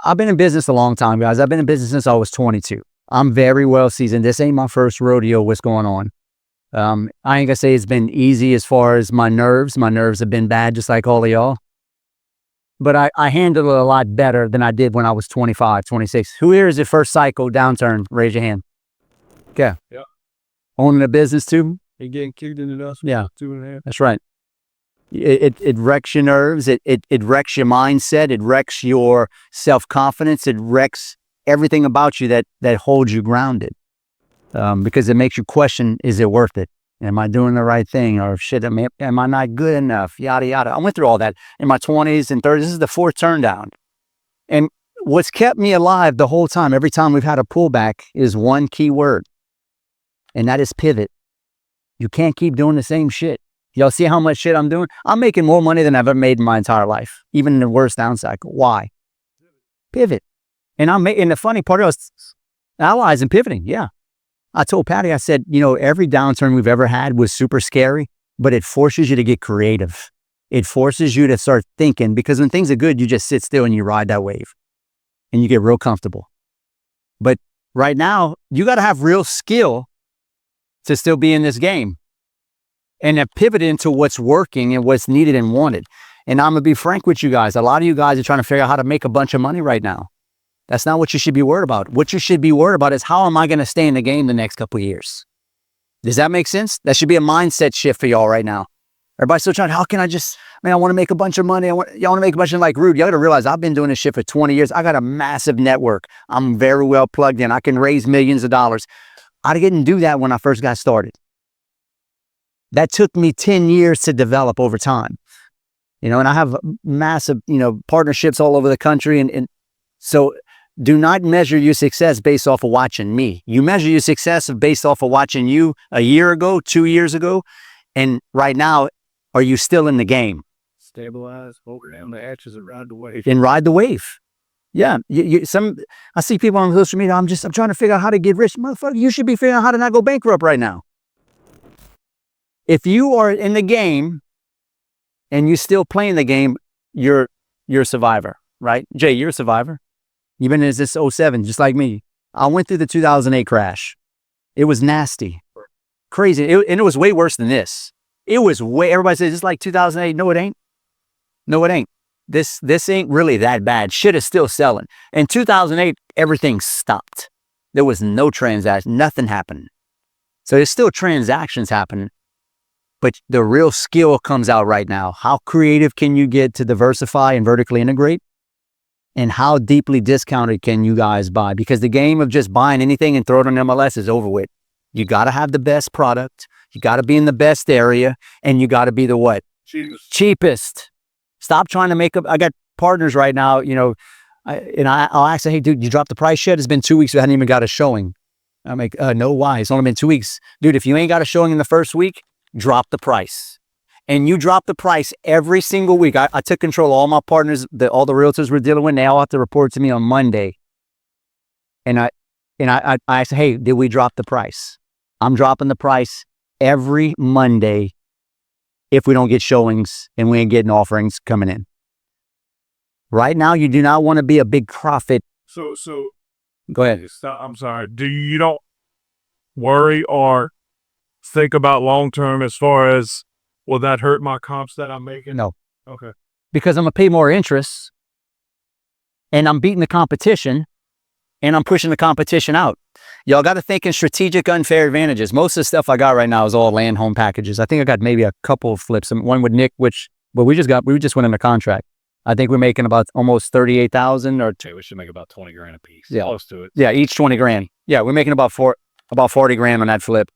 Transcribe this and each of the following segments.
I've been in business a long time, guys. I've been in business since I was 22. I'm very well seasoned. This ain't my first rodeo. What's going on? I ain't gonna say it's been easy as far as my nerves. My nerves have been bad, just like all of y'all. But I handle it a lot better than I did when I was 25, 26. Who here is the first cycle downturn? Raise your hand. Okay. Yeah. Owning a business too? And getting kicked in the dust. Yeah. 2.5. That's right. It wrecks your nerves. It wrecks your mindset. It wrecks your self-confidence. It wrecks everything about you that holds you grounded. Because it makes you question, is it worth it? Am I doing the right thing? Or shit, am I not good enough? Yada, yada. I went through all that in my 20s and 30s. This is the fourth turn down. And what's kept me alive the whole time, every time we've had a pullback, is one key word. And that is pivot. You can't keep doing the same shit. Y'all see how much shit I'm doing? I'm making more money than I've ever made in my entire life, even in the worst down cycle. Why? Pivot. And and the funny part is allies and pivoting. Yeah. I told Patty, I said, every downturn we've ever had was super scary, but it forces you to get creative. It forces you to start thinking, because when things are good, you just sit still and you ride that wave and you get real comfortable. But right now, you got to have real skill to still be in this game and to pivot into what's working and what's needed and wanted. And I'm going to be frank with you guys. A lot of you guys are trying to figure out how to make a bunch of money right now. That's not what you should be worried about. What you should be worried about is, how am I going to stay in the game the next couple of years? Does that make sense? That should be a mindset shift for y'all right now. Everybody's still trying, how can I I want to make a bunch of money. Y'all want to make a bunch of like Rood. Y'all got to realize I've been doing this shit for 20 years. I got a massive network. I'm very well plugged in. I can raise millions of dollars. I didn't do that when I first got started. That took me 10 years to develop over time. And I have massive, partnerships all over the country. And so do not measure your success based off of watching me. You measure your success based off of watching you a year ago, 2 years ago. And right now, are you still in the game? Stabilize, hold down the hatches and ride the wave. And ride the wave. Yeah. I see people on social media, I'm trying to figure out how to get rich. Motherfucker, you should be figuring out how to not go bankrupt right now. If you are in the game and you're still playing the game, you're a survivor, right? Jay, you're a survivor. You've been in this 07, just like me. I went through the 2008 crash. It was nasty, crazy. And it was way worse than this. Everybody says it's like 2008. No, it ain't. No, it ain't. This ain't really that bad. Shit is still selling. In 2008, everything stopped. There was no transaction, nothing happened. So there's still transactions happening, but the real skill comes out right now. How creative can you get to diversify and vertically integrate? And how deeply discounted can you guys buy? Because the game of just buying anything and throwing it on MLS is over with. You got to have the best product. You got to be in the best area. And you got to be the what? Cheapest. Stop trying to make up. I got partners right now, I'll ask them, hey, dude, you dropped the price yet? It's been 2 weeks. We hadn't even got a showing. I'm like, no, why? It's only been 2 weeks. Dude, if you ain't got a showing in the first week, drop the price. And you drop the price every single week. I took control of all my partners, all the realtors we're dealing with. They all have to report to me on Monday. And I asked, hey, did we drop the price? I'm dropping the price every Monday if we don't get showings and we ain't getting offerings coming in. Right now, you do not want to be a big profit. So go ahead. I'm sorry. You don't worry or think about long term as far as, will that hurt my comps that I'm making? No. Okay. Because I'm going to pay more interest and I'm beating the competition and I'm pushing the competition out. Y'all got to think in strategic unfair advantages. Most of the stuff I got right now is all land home packages. I think I got maybe a couple of flips. One with Nick, we just went into contract. I think we're making about almost 38,000 or we should make about 20 grand a piece. Yeah. Close to it. Yeah. Each 20 grand. Yeah. We're making about 40 grand on that flip.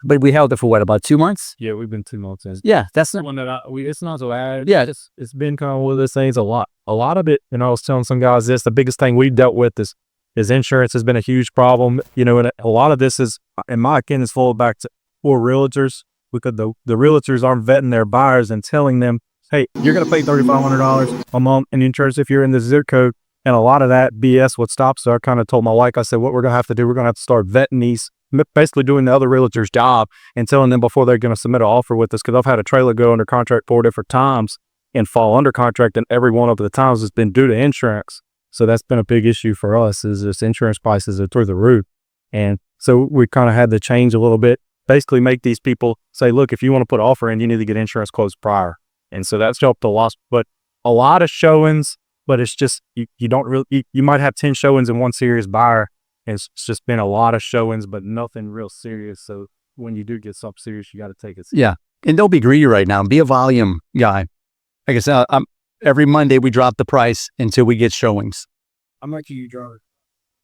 But we held it for what, about 2 months? Yeah, we've been 2 months in. Yeah, that's not one that it's not so bad. Yeah, it's been kind of one of those things. A lot of it. I was telling some guys the biggest thing we've dealt with is insurance has been a huge problem. And a lot of this is, in my opinion, is full back to poor realtors, because the realtors aren't vetting their buyers and telling them, hey, you're going to pay $3,500 a month in insurance if you're in the zip code. And a lot of that BS would stop. So I kind of told my wife, I said, what we're going to have to do, we're going to have to start vetting these, basically doing the other realtor's job and telling them before they're going to submit an offer with us. Because I've had a trailer go under contract 4 different times and fall under contract, and every one of the times has been due to insurance. So that's been a big issue for us, is this insurance prices are through the roof. And so we kind of had to change a little bit, basically make these people say, look, if you want to put an offer in, you need to get insurance quotes prior. And so that's helped a lot. But a lot of showings, but it's just, you don't really, you might have 10 showings in one serious buyer. And it's just been a lot of showings, but nothing real serious. So when you do get something serious, you got to take it serious. Yeah. And don't be greedy right now. Be a volume guy. Like I said, every Monday we drop the price until we get showings. How much do you drop?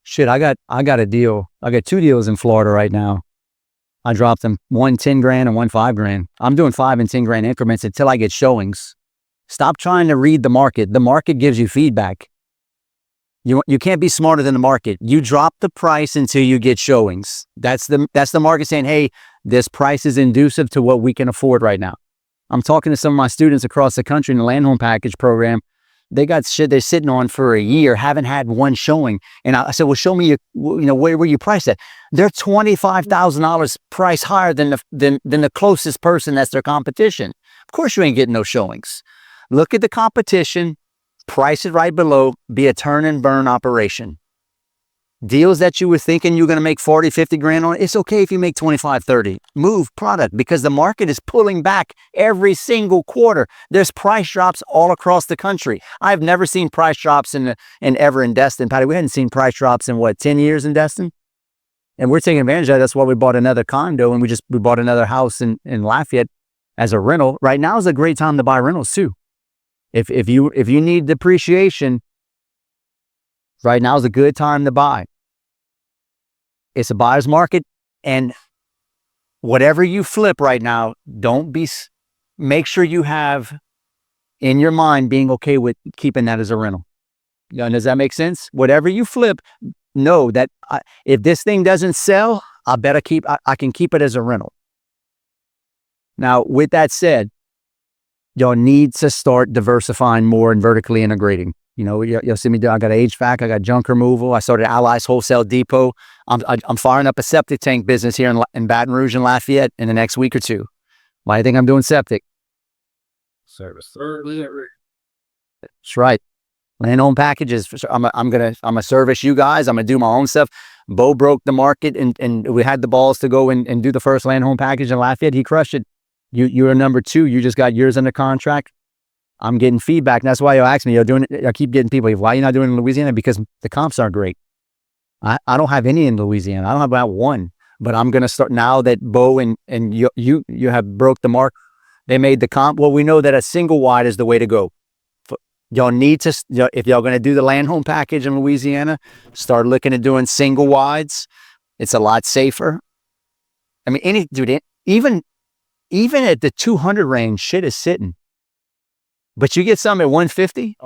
Shit, I got a deal. I got 2 deals in Florida right now. I dropped them, one 10 grand and one 5 grand. I'm doing 5 and 10 grand increments until I get showings. Stop trying to read the market. The market gives you feedback. You can't be smarter than the market. You drop the price until you get showings. That's the market saying, hey, this price is inducive to what we can afford right now. I'm talking to some of my students across the country in the land home package program. They got shit they're sitting on for a year, haven't had one showing. And I said, well, show me, where you priced at. They're $25,000 price higher than the closest person that's their competition. Of course you ain't getting no showings. Look at the competition, price it right below, be a turn and burn operation. Deals that you were thinking you're going to make 40, 50 grand on, it's okay if you make 25, 30. Move product, because the market is pulling back every single quarter. There's price drops all across the country. I've never seen price drops ever in Destin. Patty, we hadn't seen price drops in 10 years in Destin? And we're taking advantage of that. That's why we bought another condo, and we bought another house in Lafayette as a rental. Right now is a great time to buy rentals too. If you need depreciation, right now is a good time to buy. It's a buyer's market, and whatever you flip right now, make sure you have in your mind being okay with keeping that as a rental. Does that make sense? Whatever you flip, know that if this thing doesn't sell, I can keep it as a rental. Now, with that said, y'all need to start diversifying more and vertically integrating. You'll see me do. I got HVAC, I got junk removal. I started Allies Wholesale Depot. I'm firing up a septic tank business here in Baton Rouge and Lafayette in the next week or two. Why do you think I'm doing septic? Service. That's right. Land home packages. I'm gonna service you guys. I'm gonna do my own stuff. Bo broke the market, and we had the balls to go and do the first land home package in Lafayette. He crushed it. You're number 2. You just got yours under contract. I'm getting feedback. And that's why you'll ask me, I keep getting people, why are you not doing it in Louisiana? Because the comps aren't great. I don't have any in Louisiana. I don't have about one, but I'm going to start now that Bo and you have broke the mark. They made the comp. Well, we know that a single wide is the way to go. Y'all need to, if y'all going to do the land home package in Louisiana, start looking at doing single wides. It's a lot safer. I mean, even at the 200 range, shit is sitting. But you get some at 150,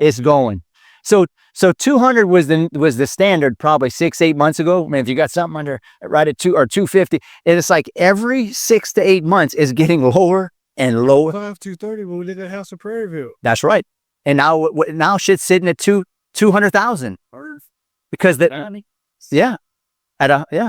it's going. So 200 was the standard probably 6-8 months ago. I mean, if you got something right at 2 or 250, and it's like every 6 to 8 months is getting lower and lower. 230 when we did that house in Prairie View. That's right. And now shit's sitting at 200,000 because yeah.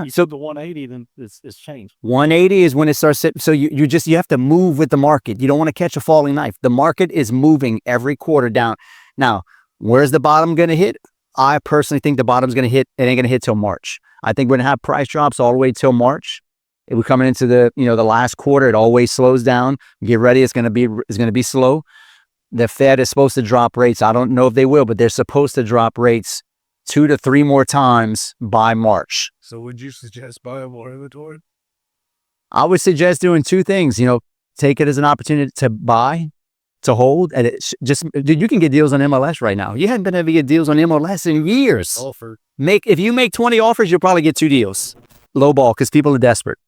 So the 180 then is changed. 180 is when it starts sitting. So you have to move with the market. You don't want to catch a falling knife. The market is moving every quarter down. Now, where's the bottom going to hit? I personally think the bottom's going to hit. It ain't going to hit till March. I think we're going to have price drops all the way till March. We're coming into the last quarter. It always slows down. Get ready. It's going to be slow. The Fed is supposed to drop rates. I don't know if they will, but they're supposed to drop rates 2 to 3 more times by March. So would you suggest buying more inventory? I would suggest doing 2 things. Take it as an opportunity to buy, to hold, and you can get deals on MLS right now. You hadn't been able to get deals on MLS in years. Offer. If you make 20 offers, you'll probably get 2 deals. Low ball, because people are desperate.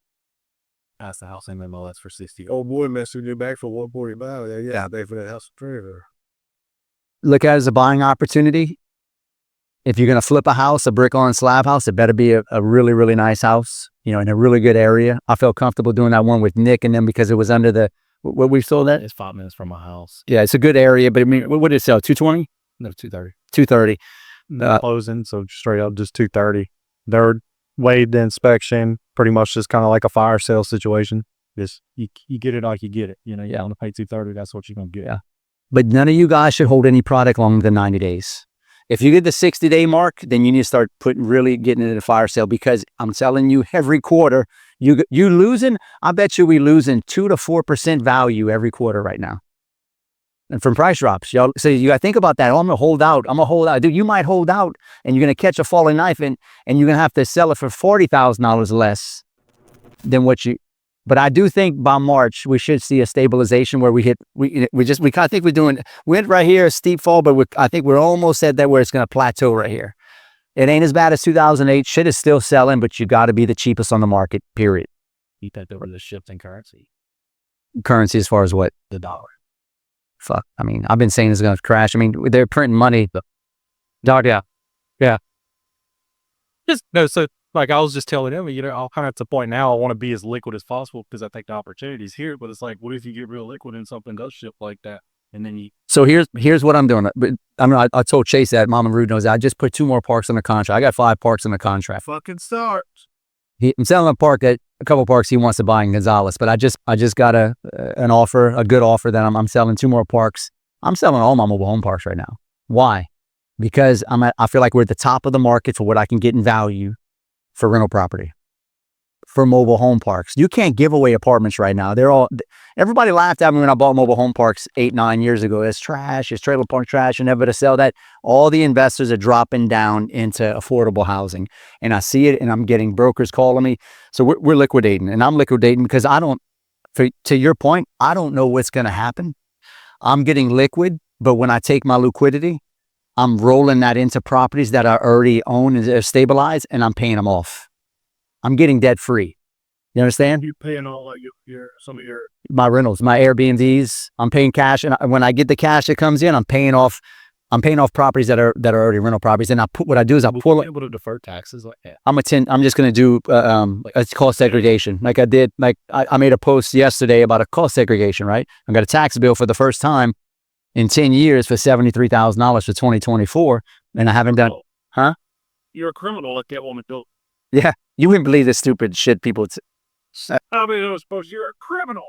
That's the house in MLS for 60. Old boy messing you back for 145. Yeah, they for that house in Prairie View. Look at it as a buying opportunity. If you're going to flip a house, a brick on slab house, it better be a really, really nice house, in a really good area. I felt comfortable doing that one with Nick and them because it was under what we sold that? It's 5 minutes from my house. Yeah, it's a good area, but I mean, what did it sell? 220? No, 230. 230. Closing, so straight up just 230. They're waived the inspection, pretty much just kind of like a fire sale situation. Just you get it like you get it. You want to pay 230, that's what you're going to get. Yeah. But none of you guys should hold any product longer than 90 days. If you get the 60-day mark, then you need to start really getting into the fire sale, because I'm telling you, every quarter you losing. I bet you we losing 2 to 4% value every quarter right now. And from price drops, y'all. So you got to think about that. Oh, I'm gonna hold out. Dude, you might hold out, and you're gonna catch a falling knife, and you're gonna have to sell it for $40,000 less than what you. But I do think by March we should see a stabilization where we kind of think we went right here, a steep fall, but I think we're almost at that where it's gonna plateau right here. It ain't as bad as 2008. Shit is still selling, but you got to be the cheapest on the market. Period. You think over the shift in currency? Currency as far as what? The dollar. Fuck. I mean, I've been saying it's going to crash. I mean, they're printing money. Dog, yeah. Just no. So, like, I was just telling him, I'll kind of at the point now, I want to be as liquid as possible because I think the opportunity's here. But it's like, what if you get real liquid and something does shift like that, and then you? So here's what I'm doing. But I told Chase that. Mama Rood knows that. I just put 2 more parks on the contract. I got 5 parks on the contract. Fucking start. Mm-hmm. I'm selling a couple parks he wants to buy in Gonzales, but I just got an offer, a good offer that I'm selling 2 more parks. I'm selling all my mobile home parks right now. Why? Because I feel like we're at the top of the market for what I can get in value for rental property, for mobile home parks. You can't give away apartments right now. Everybody laughed at me when I bought mobile home parks 8-9 years ago. It's trash. It's trailer park trash. You're never to sell that. All the investors are dropping down into affordable housing, and I see it, and I'm getting brokers calling me. So we're liquidating, and I'm liquidating because to your point, I don't know what's going to happen. I'm getting liquid, but when I take my liquidity, I'm rolling that into properties that I already own and are stabilized, and I'm paying them off. I'm getting debt free. You understand? You paying all like some of your My rentals, my Airbnbs. I'm paying cash, and when I get the cash that comes in, I'm paying off properties that are already rental properties. And what I do is I pull it. Able to defer taxes like that. I'm just going to do it's called segregation. Like I did, I made a post yesterday about a cost segregation. Right? I got a tax bill for the first time in 10 years for $73,000 for 2024, and I haven't done. Huh? You're a criminal like that woman do. Yeah, you wouldn't believe the stupid shit people. I mean, I was supposed you're a criminal.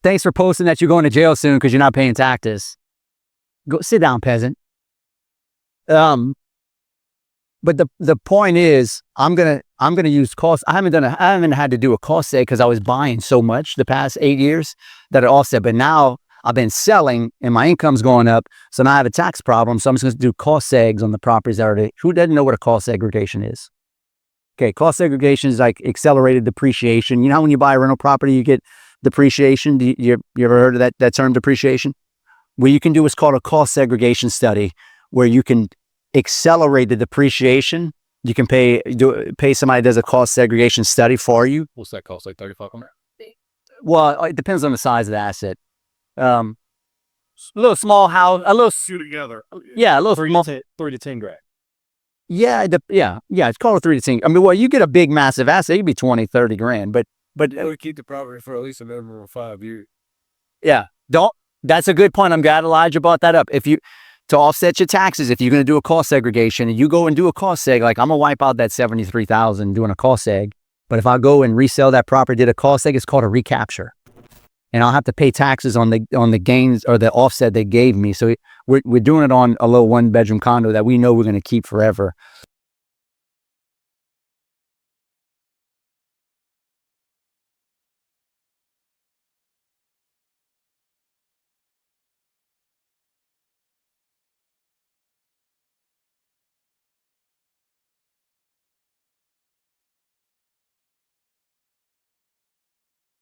Thanks for posting that you're going to jail soon because you're not paying taxes. Go sit down, peasant. But the point is, I'm gonna use cost. I haven't had to do a cost seg because I was buying so much the past 8 years that it offset. But now I've been selling and my income's going up, so now I have a tax problem. So I'm just going to do cost segs on the properties that are. Who doesn't know what a cost segregation is? Okay, cost segregation is like accelerated depreciation. You know how when you buy a rental property, you get depreciation? You ever heard of that term, depreciation? What you can do is called a cost segregation study, where you can accelerate the depreciation. You can pay somebody that does a cost segregation study for you. What's that cost? Like $35? Well, it depends on the size of the asset. A little small house, a little Two together. yeah, a little 3 small. to 10 grand. Yeah, it's called a 3 to 10. I mean, well, you get a big, massive asset, it could be 20, 30 grand, but We keep the property for at least a minimum of 5 years. yeah, that's a good point. I'm glad Elijah brought that up. To offset your taxes, if you're going to do a cost segregation and you go and do a cost seg, like I'm going to wipe out that $73,000 doing a cost seg. But if I go and resell that property, did a cost seg, it's called a recapture. And I'll have to pay taxes on the gains or the offset they gave me. So we're doing it on a little 1-bedroom condo that we know we're going to keep forever.